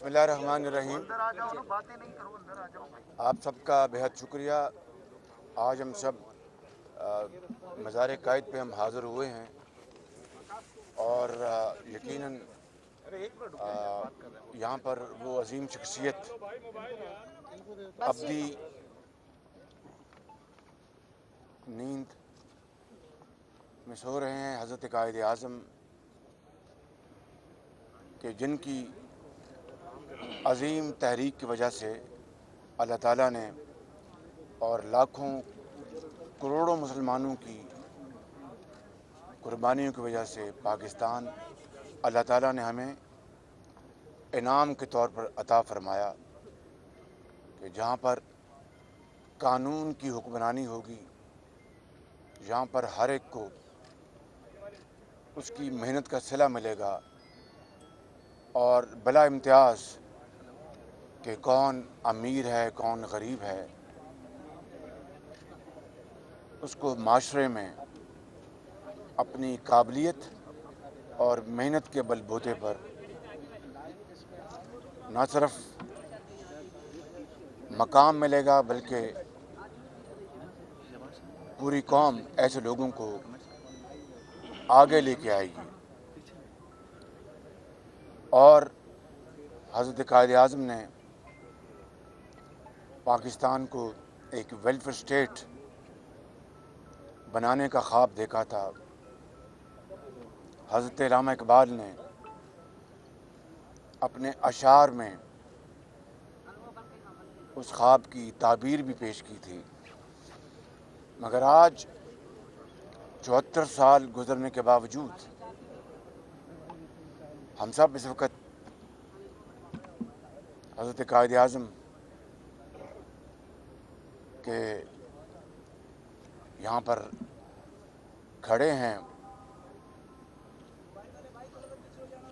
بسم اللہ الرحمن الرحیم۔ آپ سب کا بہت شکریہ۔ آج ہم سب مزار قائد پہ ہم حاضر ہوئے ہیں اور یقیناً یہاں پر وہ عظیم شخصیت ابدی نیند میں سو رہے ہیں، حضرت قائد اعظم کہ جن کی عظیم تحریک کی وجہ سے اللہ تعالیٰ نے اور لاکھوں کروڑوں مسلمانوں کی قربانیوں کی وجہ سے پاکستان اللہ تعالیٰ نے ہمیں انعام کے طور پر عطا فرمایا کہ جہاں پر قانون کی حکمرانی ہوگی، جہاں پر ہر ایک کو اس کی محنت کا صلہ ملے گا اور بلا امتیاز کہ کون امیر ہے کون غریب ہے، اس کو معاشرے میں اپنی قابلیت اور محنت کے بل بوتے پر نہ صرف مقام ملے گا بلکہ پوری قوم ایسے لوگوں کو آگے لے کے آئے گی۔ اور حضرت قائد اعظم نے پاکستان کو ایک ویلفیئر اسٹیٹ بنانے کا خواب دیکھا تھا۔ حضرت علامہ اقبال نے اپنے اشعار میں اس خواب کی تعبیر بھی پیش کی تھی، مگر آج 74 سال گزرنے کے باوجود ہم سب اس وقت حضرت قائد اعظم کے یہاں پر کھڑے ہیں،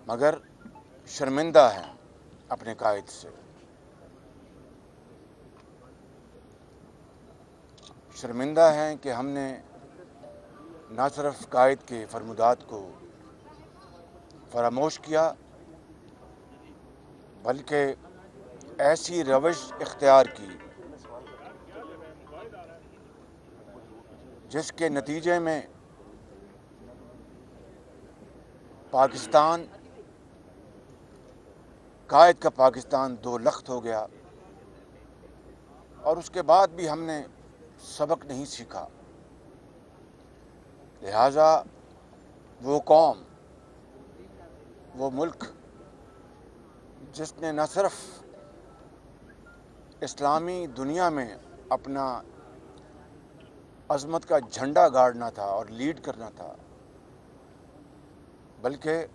مگر شرمندہ ہیں اپنے قائد سے۔ شرمندہ ہیں کہ ہم نے نہ صرف قائد کے فرمودات کو فراموش کیا بلکہ ایسی روش اختیار کی جس کے نتیجے میں پاکستان، قائد کا پاکستان دو لخت ہو گیا، اور اس کے بعد بھی ہم نے سبق نہیں سیکھا۔ لہٰذا وہ قوم، وہ ملک جس نے نہ صرف اسلامی دنیا میں اپنا عظمت کا جھنڈا گاڑنا تھا اور لیڈ کرنا تھا، بلکہ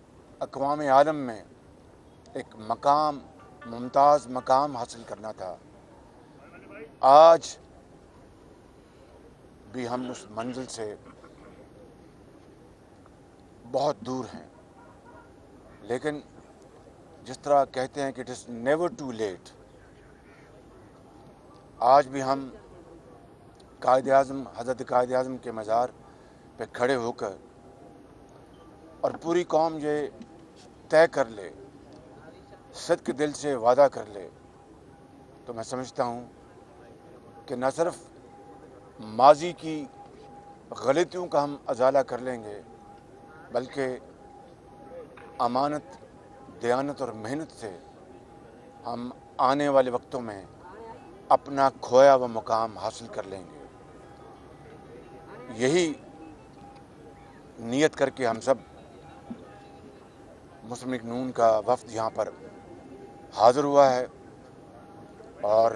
اقوام عالم میں ایک مقام، ممتاز مقام حاصل کرنا تھا، آج بھی ہم اس منزل سے بہت دور ہیں۔ لیکن جس طرح کہتے ہیں کہ it is never too late, آج بھی ہم قائد اعظم، حضرت قائد اعظم کے مزار پہ کھڑے ہو کر اور پوری قوم یہ طے کر لے، صدق دل سے وعدہ کر لے، تو میں سمجھتا ہوں کہ نہ صرف ماضی کی غلطیوں کا ہم ازالہ کر لیں گے بلکہ امانت، دیانت اور محنت سے ہم آنے والے وقتوں میں اپنا کھویا ہوا مقام حاصل کر لیں گے۔ یہی نیت کر کے ہم سب مسلم لیگ نون کا وفد یہاں پر حاضر ہوا ہے، اور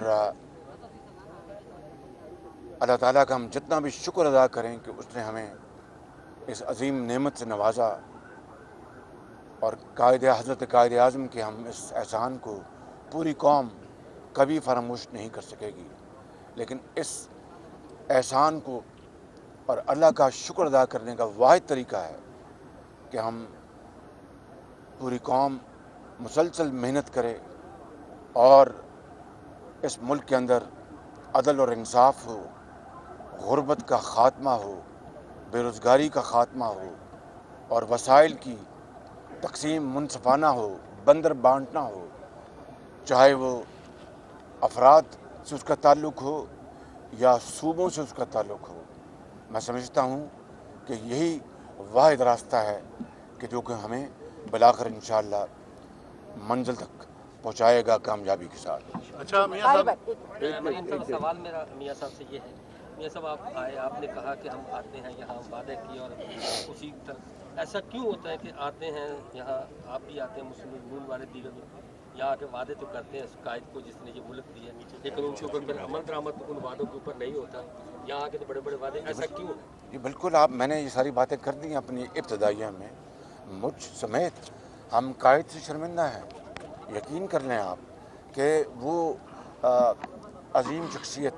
اللہ تعالیٰ کا ہم جتنا بھی شکر ادا کریں کہ اس نے ہمیں اس عظیم نعمت سے نوازا، اور حضرت قائد اعظم کے ہم اس احسان کو پوری قوم کبھی فراموش نہیں کر سکے گی۔ لیکن اس احسان کو اور اللہ کا شکر ادا کرنے کا واحد طریقہ ہے کہ ہم پوری قوم مسلسل محنت کرے اور اس ملک کے اندر عدل اور انصاف ہو، غربت کا خاتمہ ہو، بے روزگاری کا خاتمہ ہو، اور وسائل کی تقسیم منصفانہ ہو، بندر بانٹنا ہو، चाहे वो अफराद से उसका ताल्लुक़ हो या सूबों से उसका ताल्लुक़ हो। मैं समझता हूँ कि यही वाहिद रास्ता है कि जो कि हमें बिलाखिर इंशाअल्लाह मंजिल तक पहुँचाएगा कामयाबी के साथ। अच्छा मियाँ साहब, सवाल मेरा मियाँ साहब से ये है, मियाँ साहब आप आए, आपने कहा कि हम आते हैं यहाँ वादे किए और उसी तरह ऐसा क्यों होता है कि आते हैं यहाँ, आप भी आते हैं, मुस्लिम नून वाले दीगर यहाँ आके वादे तो करते हैं कायद को जिसने ये मुल्क दी है, लेकिन उनके ऊपर फिर अमल दरामद तो उन वादों के ऊपर नहीं होता, यहाँ आके तो बड़े बड़े वादे, ऐसा क्यों है? ये बिल्कुल मैंने ये सारी बातें कर दी अपनी इब्तदाइया में, मुझ समेत हम कायद से शर्मिंदा हैं। यकीन कर लें आप कि वो अजीम शख्सियत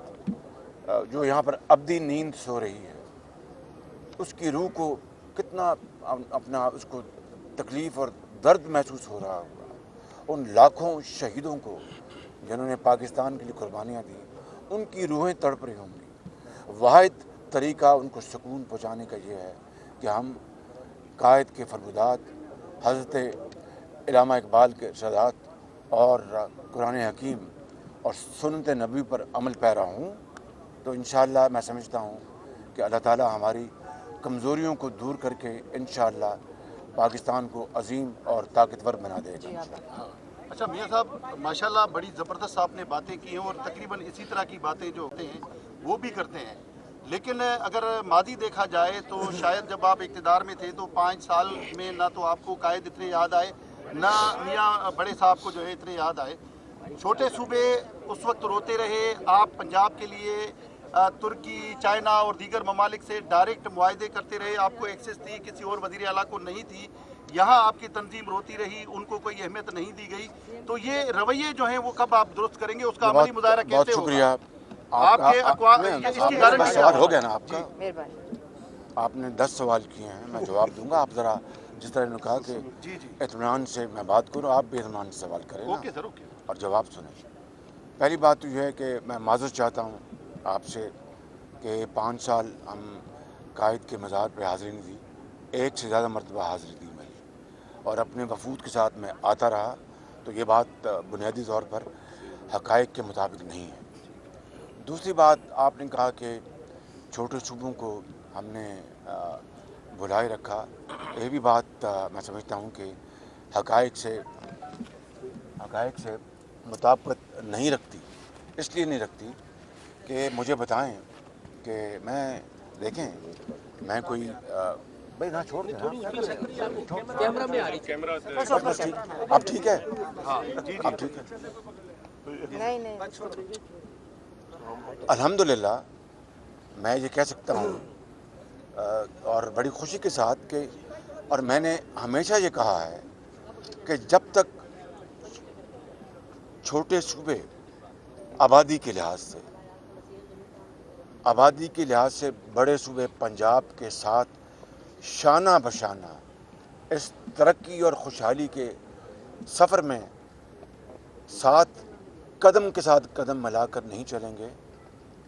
जो यहाँ पर अब्दी नींद सो रही है, उसकी रूह को कितना अपना उसको तकलीफ़ और दर्द महसूस हो रहा होगा। उन लाखों शहीदों को जिन्होंने पाकिस्तान के लिए कुर्बानियाँ दी, उनकी रूहें तड़प रही होंगी। वाहिद तरीका उनको सुकून पहुँचाने का ये है कि हम कायद के फरमुदात, हज़रत इल्लामा इकबाल के इरशादात और कुरान हकीम और सुन्नत नबी पर अमल पैरा हूँ, तो इंशाअल्लाह मैं समझता हूँ कि अल्लाह ताला हमारी कमज़ोरियों को दूर करके इंशाअल्लाह पाकिस्तान को अजीम और ताकतवर बना देगा। अच्छा मियाँ साहब, माशाल्लाह बड़ी ज़बरदस्त आपने बातें की हैं और तकरीबन इसी तरह की बातें जो होते हैं वो भी करते हैं। लेकिन अगर मादी देखा जाए तो शायद जब आप इक़्तिदार में थे तो 5 साल में ना तो आपको कायद इतने याद आए, ना मियाँ बड़े साहब को जो है इतने याद आए। छोटे सूबे उस वक्त रोते रहे। आप पंजाब के लिए तुर्की, चाइना और दीगर ममालिक से डायरेक्ट मुआहदे करते रहे, आपको एक्सेस थी, किसी और वज़ीर आला को नहीं थी। यहाँ आपकी तंजीम रोती रही, उनको कोई अहमियत नहीं दी गई। तो ये रवैये जो हैं वो कब आप दुरुस्त करेंगे, उसका अमली मुजाहरा कैसे होगा? बहुत शुक्रिया आपके इसकी गारंटी सवाल हो गया ना आपका। आपने 10 सवाल किए हैं, मैं जवाब दूंगा। आप ज़रा जिस तरह ने कहा कि इत्मीनान से मैं बात करूँ, आप भी इत्मीनान से सवाल करें ना, ओके सर, ओके। और जवाब सुनें। पहली बात तो यह है कि मैं माज़रत चाहता हूँ आपसे कि 5 साल हम कायद के मज़ार पर हाज़िरी नहीं दी, 1 से ज़्यादा मरतबा हाज़िरी दी मैंने, और अपने वफूद के साथ मैं आता रहा। तो ये बात बुनियादी तौर पर हक़ाइक़ के मुताबिक नहीं है। दूसरी बात, आपने कहा कि छोटे सूबों को हमने बुलाए रखा, ये भी बात मैं समझता हूँ कि हक़ाइक़ से मुताबिकत नहीं रखती। इसलिए नहीं रखती कि मुझे बताएं कि मैं देखें मैं कोई भाई ना छोड़ दें, कैमरा में आ रही, कैमरा अब ठीक है, अब ठीक है। नहीं अल्हम्दुलिल्लाह मैं ये कह सकता हूँ और बड़ी खुशी के साथ कि, और मैंने हमेशा ये कहा है कि जब तक छोटे सूबे आबादी के लिहाज से बड़े सूबे पंजाब के साथ शाना बशाना इस तरक्की और खुशहाली के सफ़र में साथ कदम के साथ कदम मिलाकर नहीं चलेंगे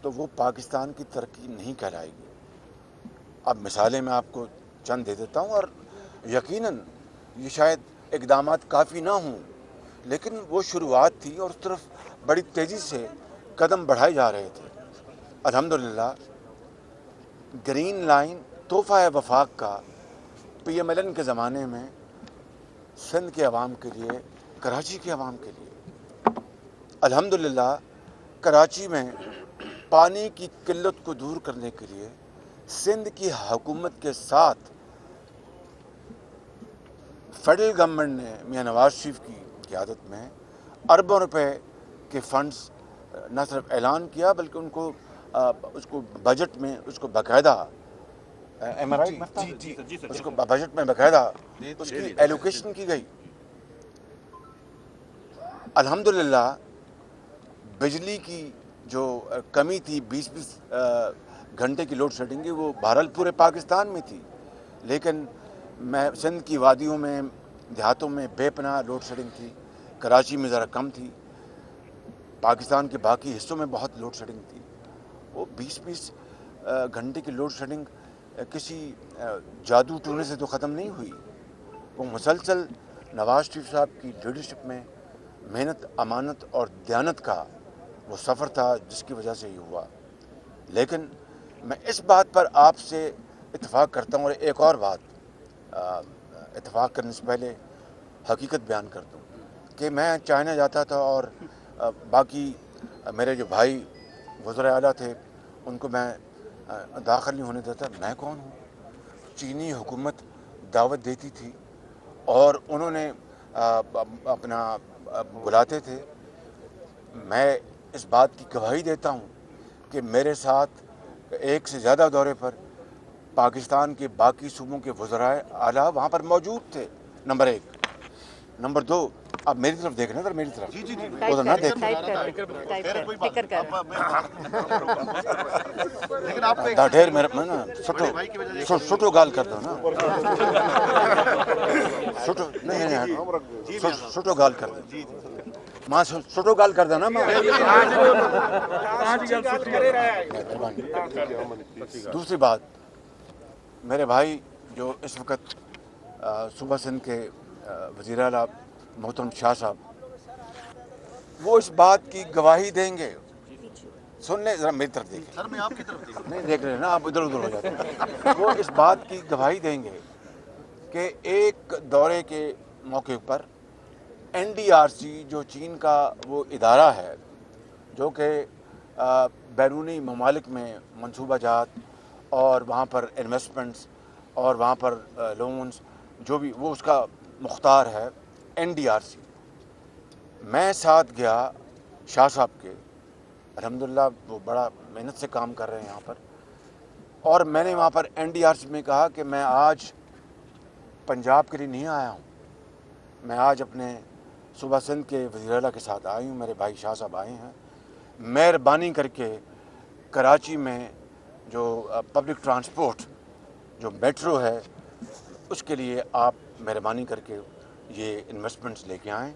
तो वो पाकिस्तान की तरक्की नहीं कहलाएगी। अब मिसालें मैं आपको चंद दे देता हूँ, और यकीनन ये शायद इक़दामात काफ़ी ना हों, लेकिन वो शुरुआत थी और उस तरफ बड़ी तेज़ी से कदम बढ़ाए जा रहे थे। अल्हम्दुलिल्लाह ग्रीन लाइन तोहफ़ा वफाक का PMLN के ज़माने में सिंध के अवाम के लिए, कराची के अवाम के लिए, अल्हम्दुलिल्लाह कराची में पानी की किल्लत को दूर करने के लिए सिंध की हुकूमत के साथ फेडरल गवर्नमेंट ने मियां नवाज शरीफ की क़यादत में अरबों रुपए के फंड्स न सिर्फ ऐलान किया बल्कि उनको उसको बजट में उसको बाकायदा उसको बजट में बाकायदा उसकी एलोकेशन की गई। अल्हम्दुलिल्लाह बिजली की जो कमी थी 20-20 घंटे की लोड शेडिंग की, वो बहरहाल पूरे पाकिस्तान में थी, लेकिन मैं सिंध की वादियों में देहातों में बेपनाह लोड शेडिंग थी। कराची में ज़रा कम थी, पाकिस्तान के बाकी हिस्सों में बहुत लोड शेडिंग थी। वो 20-20 घंटे की लोड शेडिंग किसी जादू टूने से तो ख़त्म नहीं हुई। वो मुसलसल नवाज शरीफ साहब की लीडरशिप में मेहनत, अमानत और दयानत का वो सफ़र था जिसकी वजह से ये हुआ। लेकिन मैं इस बात पर आपसे इत्तेफाक करता हूँ, और एक और बात इत्तेफाक करने से पहले हकीकत बयान कर दूँ कि मैं चाइना जाता था और बाकी मेरे जो भाई वज़ीर आला थे उनको मैं दाखिल नहीं होने देता। मैं कौन हूँ? चीनी हुकूमत दावत देती थी और उन्होंने अपना बुलाते थे। मैं इस बात की गवाही देता हूँ कि मेरे साथ एक से ज़्यादा दौरे पर पाकिस्तान के बाकी सूबों के वज़राए आला वहाँ पर मौजूद थे, नंबर एक। नंबर दो, आप मेरी तरफ देख रहे हैं, मेरी तरफ जी जी जी उधर ना देखें। खैर कोई बात नहीं। लेकिन आप एक ढेर मेरे में ना बड़े भाई की वजह से सुटो गाल कर दो ना, सुटो नहीं सुटो गाल कर दो माँ, सुटो गाल कर दो ना माँ। दूसरी बात, मेरे भाई जो इस वक्त सूबा सिंध के वज़ीर आला मोहतरम शाह साहब, वो इस बात की गवाही देंगे। सुन ले ज़रा, मेरी तरफ देखिए। सर मैं आपकी तरफ देख नहीं देख रहे हैं ना, आप इधर उधर हो जाते हैं। वो इस बात की गवाही देंगे कि एक दौरे के मौके पर NDRC जो चीन का वो इदारा है जो कि बैरूनी ममालिक में मनसूबा जात और वहाँ पर इन्वेस्टमेंट्स और वहाँ पर लोन्स जो भी वो उसका मुख्तार है NDRC। मैं साथ गया शाह साहब के, अल्हम्दुलिल्लाह वो बड़ा मेहनत से काम कर रहे हैं यहाँ पर, और मैंने वहाँ पर NDRC में कहा कि मैं आज पंजाब के लिए नहीं आया हूँ, मैं आज अपने सूबा सिंध के वज़ीर आला के साथ आई हूँ, मेरे भाई शाह साहब आए हैं। मेहरबानी करके कराची में जो पब्लिक ट्रांसपोर्ट जो मेट्रो है उसके लिए आप मेहरबानी करके ये इन्वेस्टमेंट्स लेके आएँ,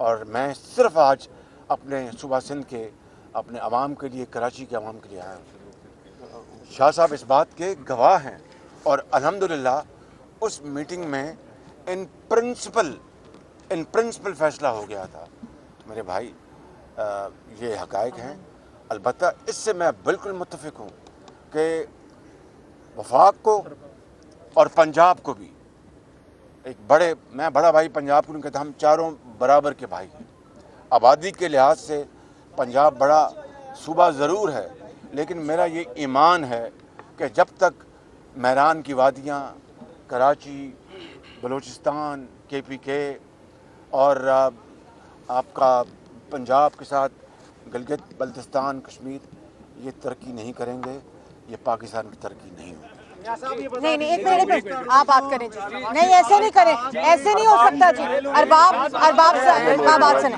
और मैं सिर्फ आज अपने सूबा सिंध के अपने अवाम के लिए, कराची के अवाम के लिए आया हूँ। शाह साहब इस बात के गवाह हैं, और अल्हम्दुलिल्लाह उस मीटिंग में इन प्रिंसिपल फ़ैसला हो गया था। तो मेरे भाई ये हक़ाइक़ हैं। अलबत्ता इससे मैं बिल्कुल मुत्तफ़िक हूँ कि वफाक को और पंजाब को भी मैं बड़ा भाई पंजाब को नहीं कहता, हम चारों बराबर के भाई हैं। आबादी के लिहाज से पंजाब बड़ा सूबा ज़रूर है, लेकिन मेरा ये ईमान है कि जब तक मैरान की वादियाँ, कराची, बलूचिस्तान, KPK और आपका पंजाब के साथ गिलगित बल्तिस्तान, कश्मीर ये तरक्की नहीं करेंगे, ये पाकिस्तान की तरक्की नहीं होगी। नहीं नहीं, एक मिनट आप बात करें जी। नहीं ऐसे नहीं करें, ऐसे नहीं हो सकता जी। अरबाब बात सुने,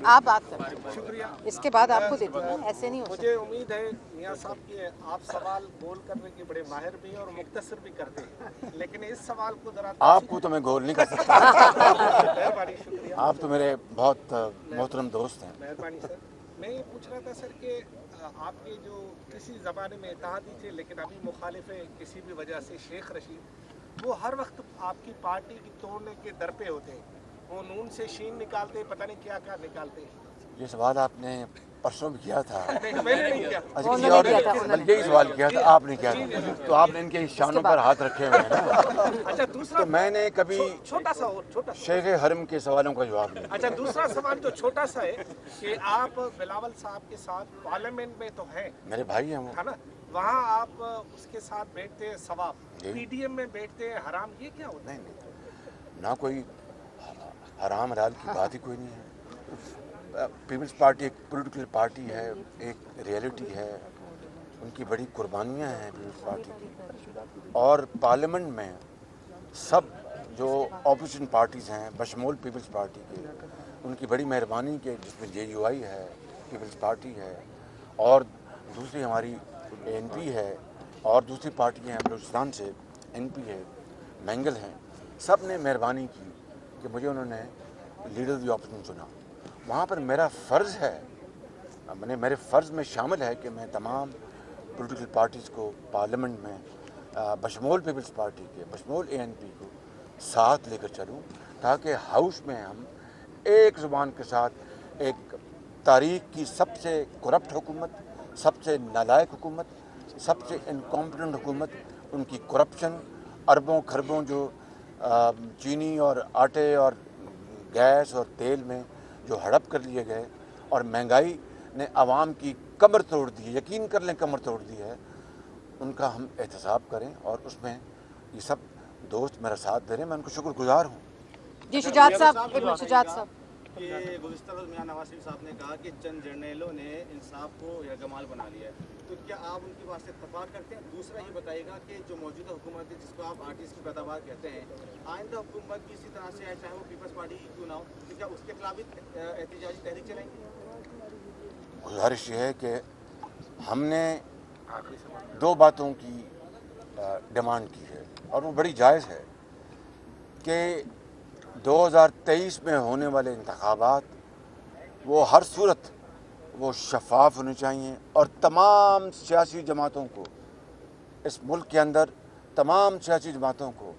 आप बात करें, इसके बाद आपको दे दूँगा। ऐसे नहीं हो सकता। मुझे उम्मीद है मियां साहब कि आप सवाल गोल करने के बड़े माहिर भी हैं और मुख्तसर भी करते हैं, लेकिन इस सवाल को जरा आपको तो मैं गोल नहीं कर सकता। मेहरबानी, शुक्रिया, आप तो मेरे बहुत मोहतरम दोस्त हैं। मेहरबानी सर। मैं ये पूछ रहा था सर कि आपके जो किसी ज़माने में इत्तेहादी थे लेकिन अभी मुखालिफ है किसी भी वजह से, शेख रशीद, वो हर वक्त आपकी पार्टी की तोड़ने के दर पे होते हैं, वो नून से शीन निकालते, पता नहीं क्या क्या निकालते हैं। ये सवाल आपने परसों भी किया था। मैंने नहीं किया। अच्छा, किसी और ने यही सवाल किया था, आपने किया था, तो आपने इनके शानों पर हाथ रखे हुए हैं ना। अच्छा दूसरा, तो मैंने कभी छोटा सा और छोटा सा। शेख हरम के सवालों का जवाब नहीं। अच्छा दूसरा सवाल जो छोटा सा है कि आप बिलावल साहब के साथ पार्लियामेंट में तो हैं, मेरे भाई हैं वो। है ना, वहाँ आप उसके साथ बैठते हैं सवाब, जी। PDM में बैठते हैं हराम, ये क्या होता है? नहीं, ना कोई हराम हलाल की बात ही कोई नहीं है। पीपल्स पार्टी एक पॉलिटिकल पार्टी है, एक रियलिटी है, उनकी बड़ी कुर्बानियाँ हैं पीपल्स पार्टी की, और पार्लियामेंट में सब जो ऑपोजिशन पार्टीज़ हैं बशमूल पीपल्स पार्टी के, उनकी बड़ी मेहरबानी के, जिसमें JUI है, पीपल्स पार्टी है, और दूसरी हमारी ANP है, और दूसरी पार्टियाँ हैं बलूचिस्तान से NP है, मैंगल हैं, सब ने मेहरबानी की कि मुझे उन्होंने लीडर ऑफ द ऑपोजिशन चुना। वहाँ पर मेरा फ़र्ज़ है, मेरे फ़र्ज़ में शामिल है कि मैं तमाम पॉलिटिकल पार्टीज़ को पार्लियामेंट में बशमूल पीपल्स पार्टी के, बशमूल ANP को साथ लेकर चलूँ, تاکہ ہاؤس میں ہم ایک زبان کے ساتھ ایک تاریخ کی سب سے کرپٹ حکومت، سب سے نالائق حکومت، سب سے انکمپیٹنٹ حکومت، ان کی کرپشن، اربوں خربوں جو چینی اور آٹے اور گیس اور تیل میں جو ہڑپ کر لیے گئے، اور مہنگائی نے عوام کی کمر توڑ دی ہے، یقین کر لیں کمر توڑ دی ہے، ان کا ہم احتساب کریں. اور اس میں یہ سب دوست میرا ساتھ دے رہے ہیں، میں ان کو شکر گزار ہوں. جی شجاعت صاحب، ایک منٹ شجاعت صاحب. کہ گزشتہ روز میاں نواز شریف صاحب نے کہا کہ چند جرنیلوں نے انصاف کو یرغمال بنا لیا ہے، تو کیا آپ ان کے واسطے اتفاق کرتے ہیں؟ دوسرا یہ بتائیے گا کہ جو موجودہ حکومت ہے جس کو آپ آرٹسٹ کی پیداوار کہتے ہیں، آئندہ حکومت بھی اسی طرح سے ہے، چاہے وہ پیپلز پارٹی کی کیوں نہ ہو، تو کیا اس کے خلاف بھی احتجاجی تحریک چلائیں گے؟ گزارش یہ ہے کہ ہم نے دو باتوں کی ڈیمانڈ کی ہے، اور وہ بڑی جائز ہے، کہ 2023 میں ہونے والے انتخابات وہ ہر صورت وہ شفاف ہونے چاہیے، اور تمام سیاسی جماعتوں کو اس ملک کے اندر، تمام سیاسی جماعتوں کو،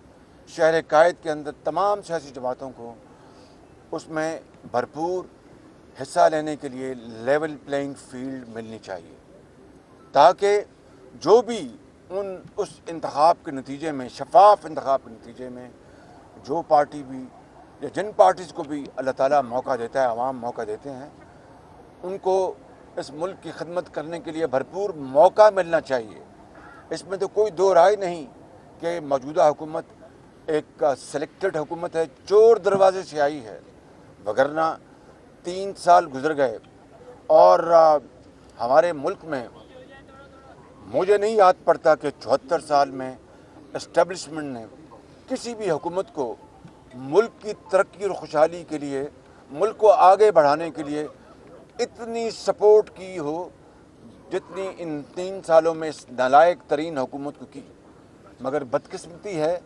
شہر قائد کے اندر تمام سیاسی جماعتوں کو اس میں بھرپور حصہ لینے کے لیے لیول پلینگ فیلڈ ملنی چاہیے، تاکہ جو بھی اس انتخاب کے نتیجے میں، شفاف انتخاب کے نتیجے میں جو پارٹی بھی یا جن پارٹیز کو بھی اللہ تعالیٰ موقع دیتا ہے، عوام موقع دیتے ہیں، ان کو اس ملک کی خدمت کرنے کے لیے بھرپور موقع ملنا چاہیے. اس میں تو کوئی دو رائے نہیں کہ موجودہ حکومت ایک سلیکٹڈ حکومت ہے، چور دروازے سے آئی ہے، وگرنہ 3 سال گزر گئے اور ہمارے ملک میں مجھے نہیں یاد پڑتا کہ 74 سال میں اسٹیبلشمنٹ نے کسی بھی حکومت کو ملک کی ترقی اور خوشحالی کے لیے، ملک کو آگے بڑھانے کے لیے اتنی سپورٹ کی ہو جتنی ان 3 سالوں میں اس نالائق ترین حکومت کو کی. مگر بدقسمتی ہے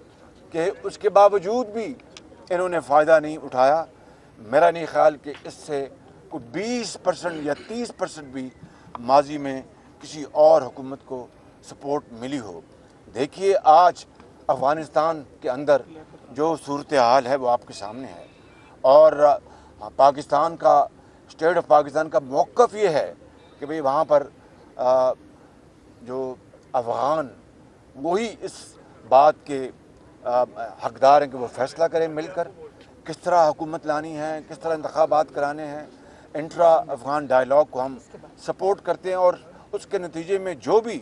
کہ اس کے باوجود بھی انہوں نے فائدہ نہیں اٹھایا. میرا نہیں خیال کہ اس سے کوئی 20% یا 30% بھی ماضی میں کسی اور حکومت کو سپورٹ ملی ہو. دیکھیے آج افغانستان کے اندر جو صورتحال ہے وہ آپ کے سامنے ہے، اور پاکستان کا، اسٹیٹ آف پاکستان کا موقف یہ ہے کہ بھئی وہاں پر جو افغان وہی اس بات کے حقدار ہیں کہ وہ فیصلہ کریں مل کر کس طرح حکومت لانی ہے، کس طرح انتخابات کرانے ہیں. انٹرا افغان ڈائلاگ کو ہم سپورٹ کرتے ہیں، اور اس کے نتیجے میں جو بھی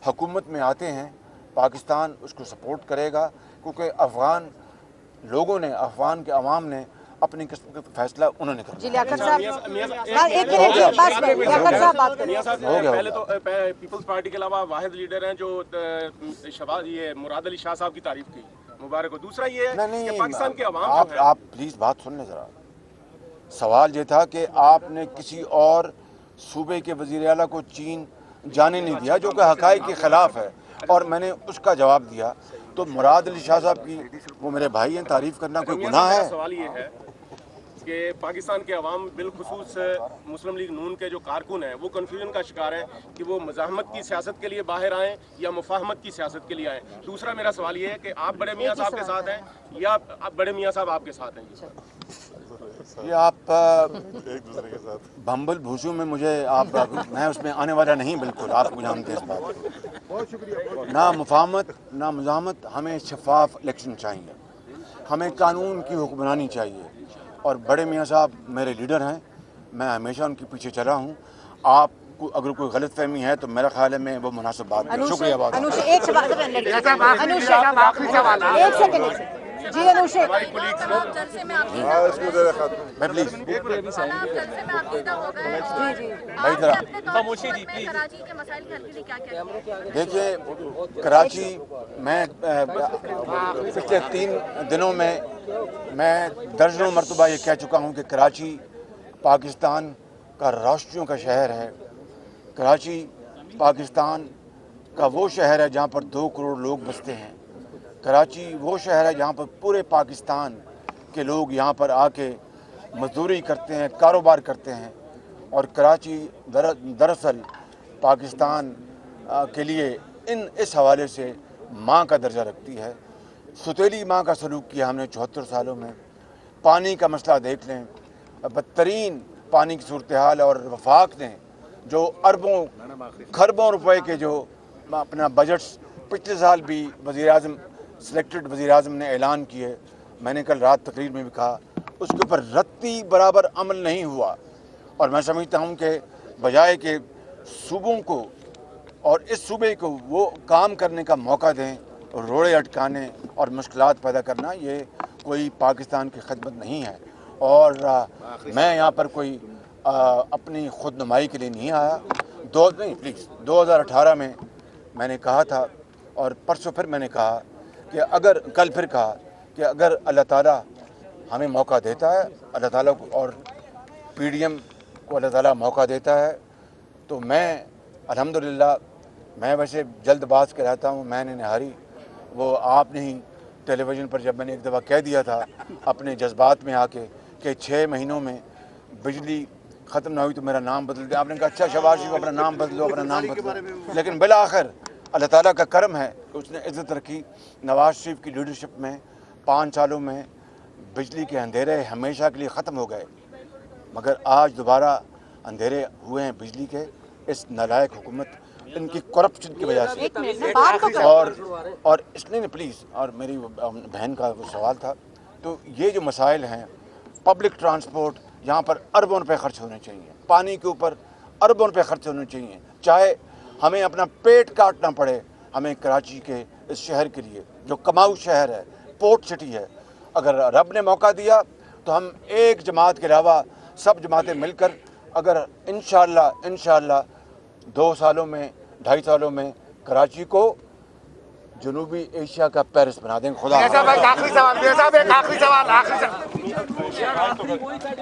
حکومت میں آتے ہیں پاکستان اس کو سپورٹ کرے گا، کیونکہ افغان لوگوں نے، افغان کے عوام نے اپنی قسم کا فیصلہ انہوں نے کرنا. جی لیاقت صاحب، ایک منٹ کی بات کریں، لیاقت صاحب بات کریں. میاں صاحب پہلے تو پیپلز پارٹی کے علاوہ واحد لیڈر ہیں جو یہ مراد علی شاہ صاحب کی تعریف کی، مبارک ہو. دوسرا یہ ہے کہ پاکستان کے عوام جو ہے، آپ پلیز بات سن لیں ذرا. سوال یہ تھا کہ آپ نے کسی اور صوبے کے وزیر اعلیٰ کو چین جانے نہیں دیا، جو کہ حقائق کے خلاف ہے، اور میں نے اس کا جواب دیا. تو مراد علی شاہ صاحب کی، وہ میرے بھائی ہیں، تعریف کرنا کوئی گناہ ہے؟ سوال یہ ہے کہ پاکستان کے عوام بالخصوص مسلم لیگ نون کے جو کارکن ہیں وہ کنفیوژن کا شکار ہیں کہ وہ مزاحمت کی سیاست کے لیے باہر آئیں یا مفاہمت کی سیاست کے لیے آئیں. دوسرا میرا سوال یہ ہے کہ آپ بڑے میاں صاحب کے ساتھ ہیں یا بڑے میاں صاحب آپ کے ساتھ ہیں؟ یہ آپ بھمبل بھوسوں میں مجھے میں اس میں آنے والا نہیں، بالکل آپ کو جانتے ہیں اس بات کو. نہ مفاہمت نہ مزاحمت، ہمیں شفاف الیکشن چاہیے، ہمیں قانون کی حکمرانی چاہیے. اور بڑے میاں صاحب میرے لیڈر ہیں، میں ہمیشہ ان کے پیچھے چلا ہوں. آپ کو اگر کوئی غلط فہمی ہے تو میرا خیال ہے میں وہ مناسب بات کروں. شکریہ. بات انوشے ایک سوال، ایک سیکنڈ. جی انوشے، میں پلیز دیکھیے، کراچی میں پچھلے 3 دنوں میں درجنوں مرتبہ یہ کہہ چکا ہوں کہ کراچی پاکستان کا روشنیوں کا شہر ہے. کراچی پاکستان کا وہ شہر ہے جہاں پر 2 کروڑ لوگ بستے ہیں. کراچی وہ شہر ہے جہاں پر پورے پاکستان کے لوگ یہاں پر آ کے مزدوری کرتے ہیں، کاروبار کرتے ہیں. اور کراچی دراصل پاکستان کے لیے اس حوالے سے ماں کا درجہ رکھتی ہے. ستیلی ماں کا سلوک کیا ہم نے 74 سالوں میں. पानी का मसला देख लें, बदतरीन पानी की सूरत हाल, और वफाक ने जो अरबों खरबों रुपए के जो अपना बजट पिछले साल भी वज़ीर-ए-आज़म सिलेक्टेड वज़ीर-ए-आज़म ने ऐलान किए, मैंने कल रात तकरीर में भी कहा, उसके ऊपर रत्ती बराबर अमल नहीं हुआ। और मैं समझता हूँ कि बजाय के सूबों को और इस सूबे को वो काम करने का मौका दें, रोड़े अटकाने और मुश्किलात पैदा करना, ये कोई पाकिस्तान की खिदमत नहीं है। और मैं यहाँ पर कोई अपनी खुद नुमाई के लिए नहीं आया। 2018 में मैंने कहा था, और परसों फिर मैंने कहा कि अगर कल फिर कहा कि अगर अल्लाह ताला हमें मौका देता है, अल्लाह ताला को और PDM को अल्लाह ताला मौका देता है, तो मैं अल्हम्दुलिल्लाह, मैं वैसे जल्दबाज कहलाता हूँ, मैंने नहारी, वो आपने ही टेलीविज़न पर जब मैंने एक दफ़ा कह दिया था अपने जज्बात में आके कि 6 महीनों में बिजली ख़त्म ना हुई तो मेरा नाम बदल दिया। आपने कहा अच्छा शहबाज शरीफ अपना नाम बदलो, अपना नाम बदलो, लेकिन बिल आखिर अल्लाह ताला का करम है कि उसने इज़्ज़त रखी। नवाज शरीफ की लीडरशिप में 5 सालों में बिजली के अंधेरे हमेशा के लिए ख़त्म हो गए, मगर आज दोबारा अंधेरे हुए हैं बिजली के, इस नालायक हुकूमत, इनकी करप्शन की वजह से। और इसलिए प्लीज़, और मेरी बहन का वो सवाल था, तो ये जो मसाइल हैं, पब्लिक ट्रांसपोर्ट, यहाँ पर अरबों रुपए खर्च होने चाहिए, पानी के ऊपर अरबों रुपए खर्च होने चाहिए, चाहे हमें अपना पेट काटना पड़े, हमें कराची के इस शहर के लिए जो कमाऊ शहर है, पोर्ट सिटी है, अगर रब ने मौका दिया तो हम एक जमात के अलावा सब जमातें मिलकर अगर इंशाअल्लाह 2 सालों में 2.5 सालों में कराची को जनूबी एशिया का पेरिस बना देंगे। खुदा